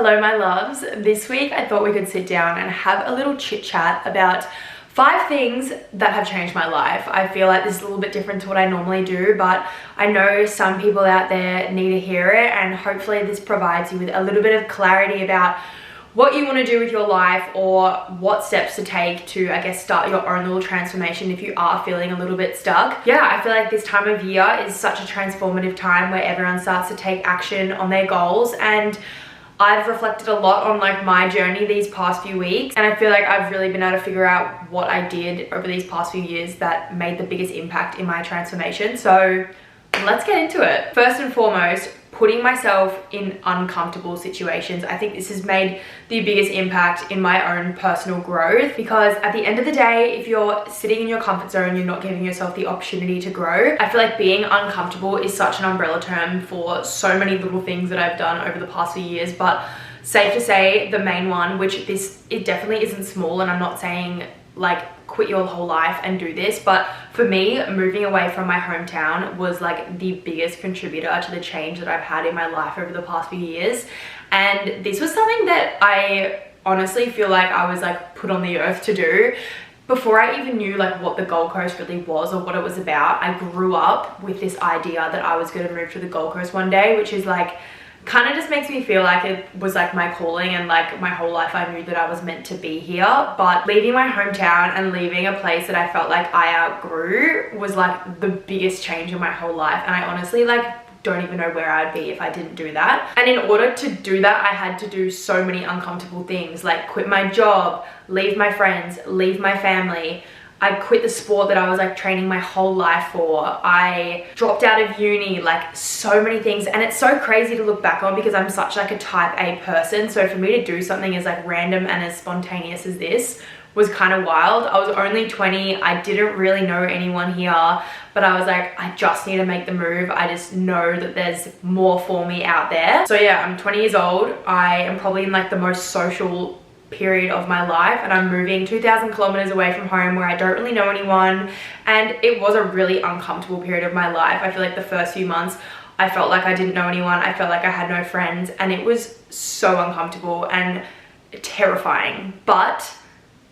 Hello my loves. This week I thought we could sit down and have a little chit chat about 5 things that have changed my life. I feel like this is a little bit different to what I normally do, but I know some people out there need to hear it, and hopefully this provides you with a little bit of clarity about what you want to do with your life or what steps to take to, I guess, start your own little transformation if you are feeling a little bit stuck. Yeah, I feel like this time of year is such a transformative time where everyone starts to take action on their goals, and I've reflected a lot on like my journey these past few weeks, and I feel like I've really been able to figure out what I did over these past few years that made the biggest impact in my transformation. So let's get into it. First and foremost, putting myself in uncomfortable situations. I think this has made the biggest impact in my own personal growth, because at the end of the day, if you're sitting in your comfort zone, you're not giving yourself the opportunity to grow. I feel like being uncomfortable is such an umbrella term for so many little things that I've done over the past few years, but safe to say the main one, which it definitely isn't small, and I'm not saying like quit your whole life and do this, but for me, moving away from my hometown was like the biggest contributor to the change that I've had in my life over the past few years. And this was something that I honestly feel like I was like put on the earth to do. Before I even knew like what the Gold Coast really was or what it was about, I grew up with this idea that I was going to move to the Gold Coast one day, which is like kind of just makes me feel like it was like my calling, and like my whole life I knew that I was meant to be here. But leaving my hometown and leaving a place that I felt like I outgrew was like the biggest change in my whole life, and I honestly like don't even know where I'd be if I didn't do that. And in order to do that, I had to do so many uncomfortable things, like quit my job, leave my friends, leave my family. I quit the sport that I was like training my whole life for. I dropped out of uni, like so many things. And it's so crazy to look back on because I'm such like a type A person. So for me to do something as like random and as spontaneous as this was kind of wild. I was only 20. I didn't really know anyone here, but I was like, I just need to make the move. I just know that there's more for me out there. So yeah, I'm 20 years old. I am probably in like the most social period of my life, and I'm moving 2,000 kilometers away from home where I don't really know anyone, and it was a really uncomfortable period of my life. I feel like the first few months I felt like I didn't know anyone. I felt like I had no friends, and it was so uncomfortable and terrifying. But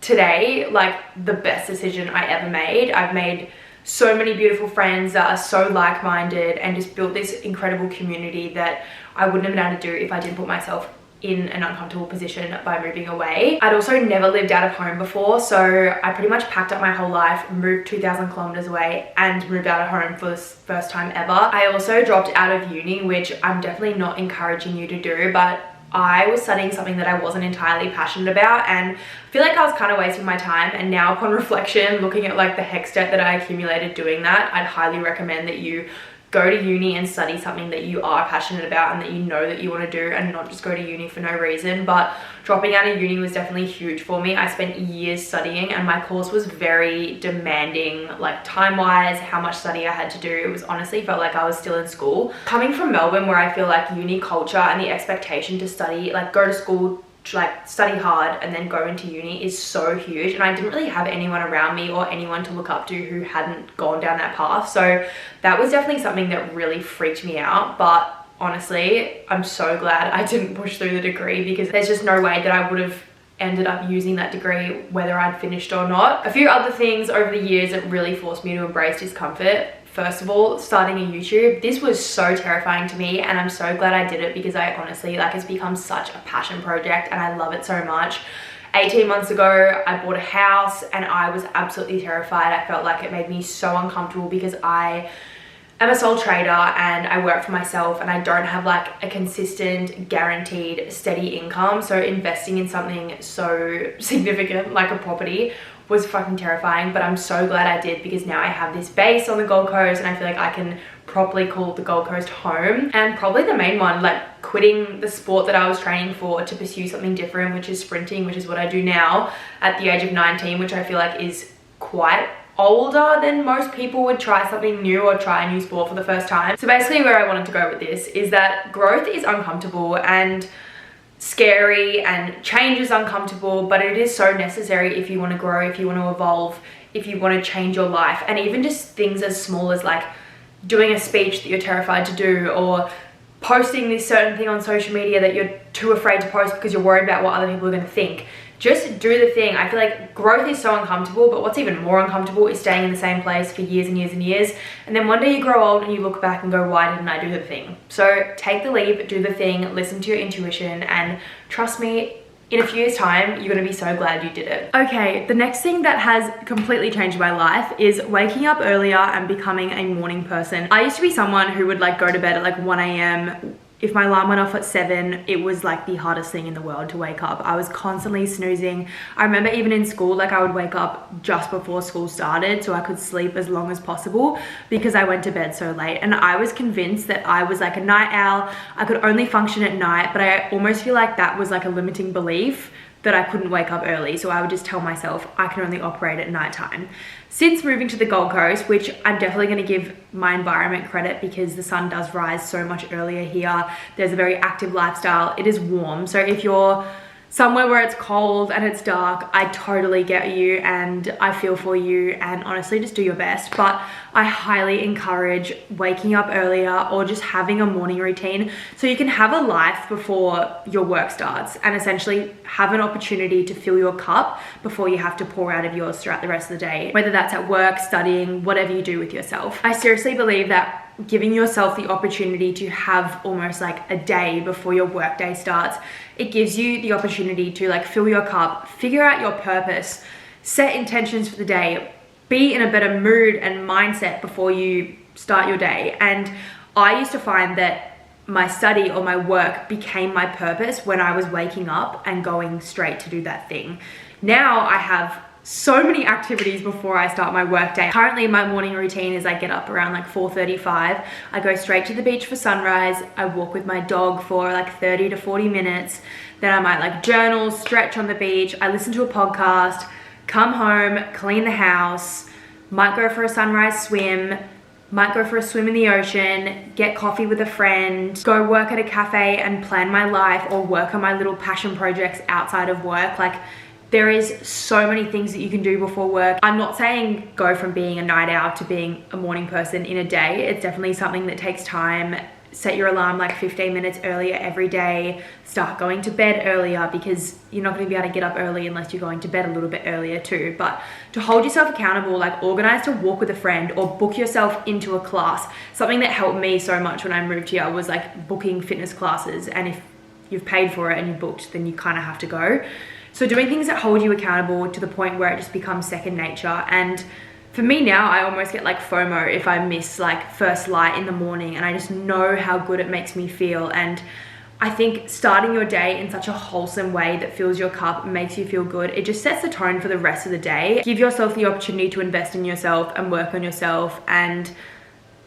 today, like the best decision I ever made. I've made so many beautiful friends that are so like-minded and just built this incredible community that I wouldn't have been able to do if I didn't put myself in an uncomfortable position by moving away. I'd also never lived out of home before, so I pretty much packed up my whole life, moved 2,000 kilometers away, and moved out of home for the first time ever. I also dropped out of uni, which I'm definitely not encouraging you to do, but I was studying something that I wasn't entirely passionate about, and I feel like I was kind of wasting my time. And now upon reflection, looking at like the HECS debt that I accumulated doing that, I'd highly recommend that you go to uni and study something that you are passionate about and that you know that you want to do, and not just go to uni for no reason. But dropping out of uni was definitely huge for me. I spent years studying, and my course was very demanding, like time-wise, how much study I had to do. It was honestly felt like I was still in school. Coming from Melbourne, where I feel like uni culture and the expectation to study, like go to school, like study hard and then go into uni is so huge, and I didn't really have anyone around me or anyone to look up to who hadn't gone down that path. So that was definitely something that really freaked me out. But honestly, I'm so glad I didn't push through the degree, because there's just no way that I would have ended up using that degree whether I'd finished or not. A few other things over the years that really forced me to embrace discomfort. First of all, starting a YouTube. This was so terrifying to me, and I'm so glad I did it, because I honestly, like, it's become such a passion project and I love it so much. 18 months ago, I bought a house and I was absolutely terrified. I felt like it made me so uncomfortable because I am a sole trader and I work for myself, and I don't have like a consistent, guaranteed, steady income. So investing in something so significant like a property was fucking terrifying. But I'm so glad I did, because now I have this base on the Gold Coast and I feel like I can properly call the Gold Coast home. And probably the main one, like quitting the sport that I was training for to pursue something different, which is sprinting, which is what I do now at the age of 19, which I feel like is quite older than most people would try something new or try a new sport for the first time. So basically where I wanted to go with this is that growth is uncomfortable and scary, and change is uncomfortable, but it is so necessary if you want to grow, if you want to evolve, if you want to change your life. And even just things as small as like doing a speech that you're terrified to do, or posting this certain thing on social media that you're too afraid to post because you're worried about what other people are going to think. Just do the thing. I feel like growth is so uncomfortable, but what's even more uncomfortable is staying in the same place for years and years and years. And then one day you grow old and you look back and go, why didn't I do the thing? So take the leap, do the thing, listen to your intuition, and trust me, in a few years' time, you're gonna be so glad you did it. Okay, the next thing that has completely changed my life is waking up earlier and becoming a morning person. I used to be someone who would like go to bed at like 1 a.m. If my alarm went off at 7, it was like the hardest thing in the world to wake up. I was constantly snoozing. I remember even in school, like I would wake up just before school started so I could sleep as long as possible because I went to bed so late. And I was convinced that I was like a night owl. I could only function at night, but I almost feel like that was like a limiting belief that I couldn't wake up early. So I would just tell myself I can only operate at nighttime. Since moving to the Gold Coast, which I'm definitely going to give my environment credit because the sun does rise so much earlier here. There's a very active lifestyle. It is warm. So if you're somewhere where it's cold and it's dark, I totally get you and I feel for you, and honestly just do your best. But I highly encourage waking up earlier or just having a morning routine so you can have a life before your work starts and essentially have an opportunity to fill your cup before you have to pour out of yours throughout the rest of the day, whether that's at work, studying, whatever you do with yourself. I seriously believe that giving yourself the opportunity to have almost like a day before your work day starts, it gives you the opportunity to like fill your cup, figure out your purpose, set intentions for the day, be in a better mood and mindset before you start your day. And I used to find that my study or my work became my purpose when I was waking up and going straight to do that thing. Now I have so many activities before I start my work day. Currently my morning routine is I get up around like 4:35. I go straight to the beach for sunrise. I walk with my dog for like 30 to 40 minutes. Then I might like journal, stretch on the beach. I listen to a podcast, come home, clean the house, might go for a sunrise swim, might go for a swim in the ocean, get coffee with a friend, go work at a cafe and plan my life or work on my little passion projects outside of work. Like, there is so many things that you can do before work. I'm not saying go from being a night owl to being a morning person in a day. It's definitely something that takes time. Set your alarm like 15 minutes earlier every day. Start going to bed earlier because you're not going to be able to get up early unless you're going to bed a little bit earlier too. But to hold yourself accountable, like organize to walk with a friend or book yourself into a class. Something that helped me so much when I moved here was like booking fitness classes. And if you've paid for it and you booked, then you kind of have to go. So doing things that hold you accountable to the point where it just becomes second nature. And for me now, I almost get like FOMO if I miss like first light in the morning, and I just know how good it makes me feel. And I think starting your day in such a wholesome way that fills your cup and makes you feel good, it just sets the tone for the rest of the day. Give yourself the opportunity to invest in yourself and work on yourself. And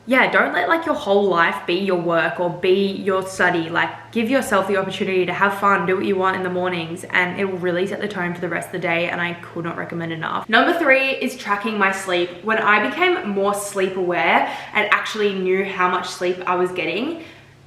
yeah, don't let like your whole life be your work or be your study. Like, give yourself the opportunity to have fun, do what you want in the mornings, and it will really set the tone for the rest of the day, and I could not recommend enough. Number 3 is tracking my sleep. When I became more sleep aware and actually knew how much sleep I was getting,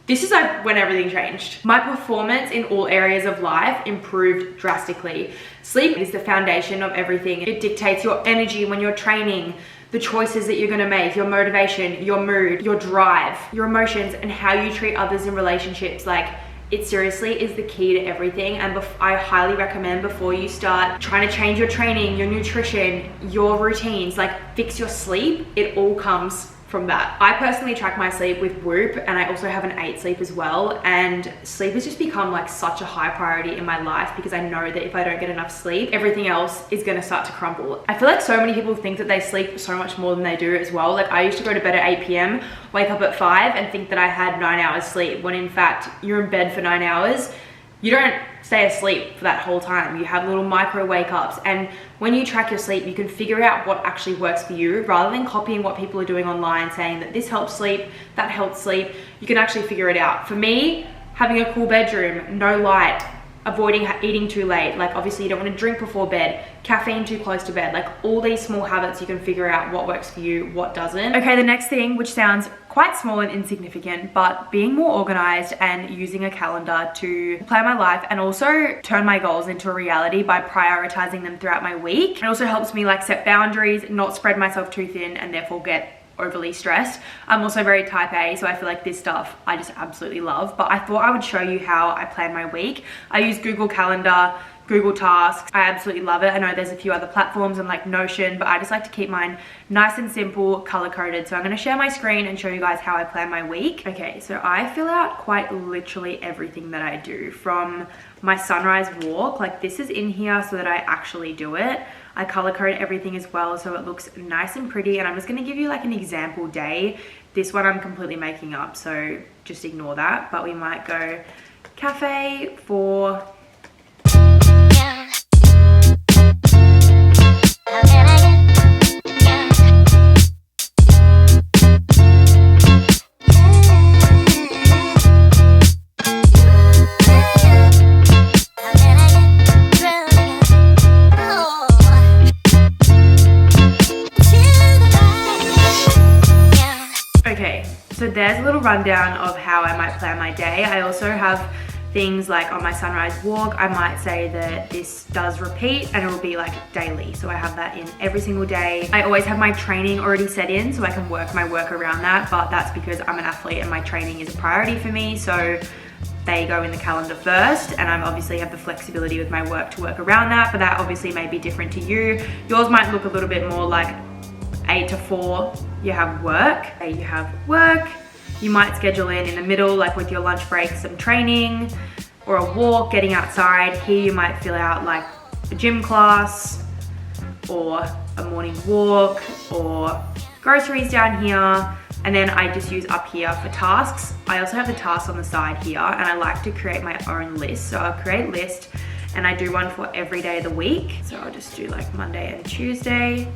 this is like when everything changed. My performance in all areas of life improved drastically. Sleep is the foundation of everything. It dictates your energy when you're training, the choices that you're gonna make, your motivation, your mood, your drive, your emotions, and how you treat others in relationships. Like, it seriously is the key to everything. And I highly recommend before you start trying to change your training, your nutrition, your routines, like fix your sleep, it all comes from that. I personally track my sleep with Whoop, and I also have an 8 sleep as well. And sleep has just become like such a high priority in my life because I know that if I don't get enough sleep, everything else is gonna start to crumble. I feel like so many people think that they sleep so much more than they do as well. Like, I used to go to bed at 8 p.m, wake up at 5 and think that I had 9 hours sleep, when in fact you're in bed for 9 hours. You don't stay asleep for that whole time. You have little micro wake ups, and when you track your sleep, you can figure out what actually works for you rather than copying what people are doing online, saying that this helps sleep, that helps sleep. You can actually figure it out. For me, having a cool bedroom, no light, avoiding eating too late, like obviously you don't want to drink before bed, caffeine too close to bed, like all these small habits, you can figure out what works for you, what doesn't. Okay, the next thing, which sounds quite small and insignificant, but being more organized and using a calendar to plan my life and also turn my goals into a reality by prioritizing them throughout my week. It also helps me like set boundaries, not spread myself too thin, and therefore get overly stressed. I'm also very type A, so I feel like this stuff I just absolutely love. But I thought I would show you how I plan my week. I use Google Calendar, Google Tasks. I absolutely love it. I know there's a few other platforms and like Notion, but I just like to keep mine nice and simple, color coded. So I'm going to share my screen and show you guys how I plan my week. Okay, so I fill out quite literally everything that I do, from my sunrise walk. Like this is in here so that I actually do it. I color code everything as well so it looks nice and pretty, and I'm just going to give you like an example day. This one I'm completely making up, so just ignore that, but we might go cafe for So there's a little rundown of how I might plan my day. I also have things like on my sunrise walk, I might say that this does repeat and it will be like daily. So I have that in every single day. I always have my training already set in so I can work my work around that, but that's because I'm an athlete and my training is a priority for me. So they go in the calendar first, and I obviously have the flexibility with my work to work around that, but that obviously may be different to you. Yours might look a little bit more like 8 to 4, you have work. You might schedule in the middle, like with your lunch break, some training or a walk, getting outside. Here you might fill out like a gym class or a morning walk or groceries down here. And then I just use up here for tasks. I also have the tasks on the side here, and I like to create my own list. So I'll create a list and I do one for every day of the week. So I'll just do like Monday and Tuesday.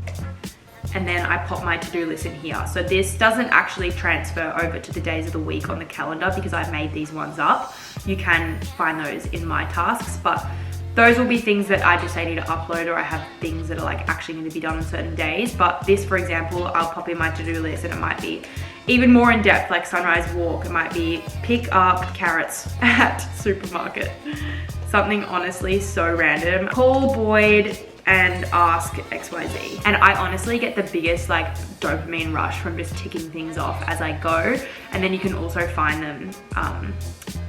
And then I pop my to-do list in here. So this doesn't actually transfer over to the days of the week on the calendar because I made these ones up. You can find those in my tasks, but those will be things that I just say need to upload, or I have things that are like actually need to be done on certain days. But this, for example, I'll pop in my to-do list and it might be even more in depth, like sunrise walk. It might be pick up carrots at supermarket. Something honestly so random. Call Boyd and ask XYZ. And I honestly get the biggest like dopamine rush from just ticking things off as I go. And then you can also find them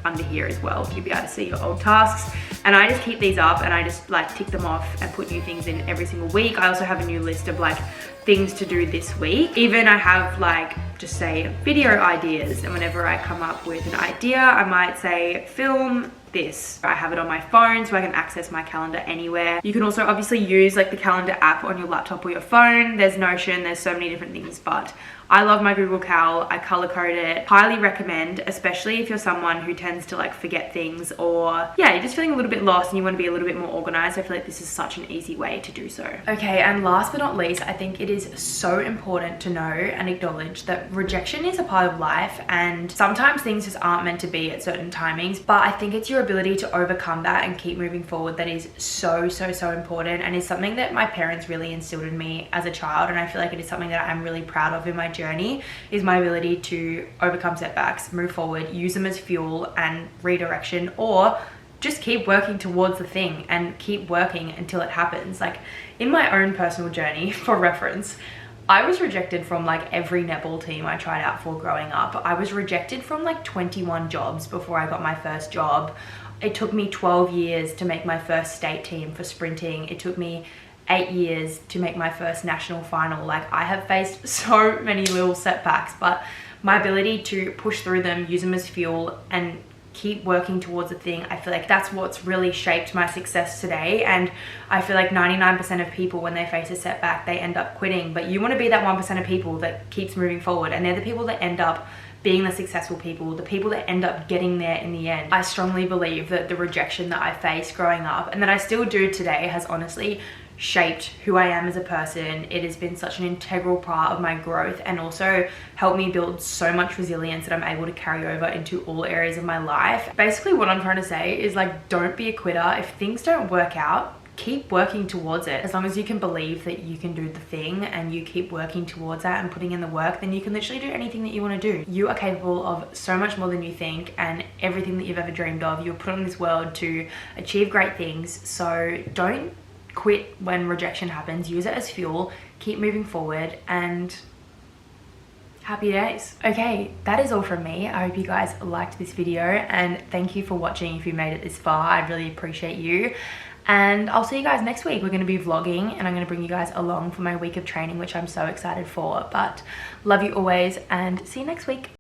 under here as well. You'll be able to see your old tasks. And I just keep these up and I just like tick them off and put new things in every single week. I also have a new list of like things to do this week. Even I have like, just say video ideas. And whenever I come up with an idea, I might say film this. I have it on my phone so I can access my calendar anywhere. You can also obviously use like the calendar app on your laptop or your phone. There's Notion, there's so many different things, but I love my Google Cal. I color code it. Highly recommend, especially if you're someone who tends to like forget things, or yeah, you're just feeling a little bit lost and you want to be a little bit more organized. I feel like this is such an easy way to do so. Okay, and last but not least, I think it is so important to know and acknowledge that rejection is a part of life, and sometimes things just aren't meant to be at certain timings, but I think it's your ability to overcome that and keep moving forward that is so important, and is something that my parents really instilled in me as a child. And I feel like it is something that I'm really proud of in my journey, is my ability to overcome setbacks, move forward, use them as fuel and redirection, or just keep working towards the thing and keep working until it happens. Like in my own personal journey, for reference, I was rejected from like every netball team I tried out for growing up. I was rejected from like 21 jobs before I got my first job. It took me 12 years to make my first state team for sprinting. It took me 8 years to make my first national final. Like I have faced so many little setbacks, but my ability to push through them, use them as fuel, and keep working towards a thing, I feel like that's what's really shaped my success today. And I feel like 99% of people, when they face a setback, they end up quitting. But you want to be that 1% of people that keeps moving forward, and they're the people that end up being the successful people, the people that end up getting there in the end. I strongly believe that the rejection that I faced growing up, and that I still do today, has honestly shaped who I am as a person. It has been such an integral part of my growth, and also helped me build so much resilience that I'm able to carry over into all areas of my life. Basically what I'm trying to say is like, don't be a quitter. If things don't work out, keep working towards it. As long as you can believe that you can do the thing and you keep working towards that and putting in the work, then you can literally do anything that you want to do. You are capable of so much more than you think, and everything that you've ever dreamed of, you're put on this world to achieve great things. So don't quit when rejection happens. Use it as fuel, keep moving forward, and Happy days. Okay, that is all from me. I hope you guys liked this video, and thank you for watching if you made it this far. I really appreciate you. And I'll see you guys next week. We're going to be vlogging and I'm going to bring you guys along for my week of training, which I'm so excited for. But love you always and see you next week.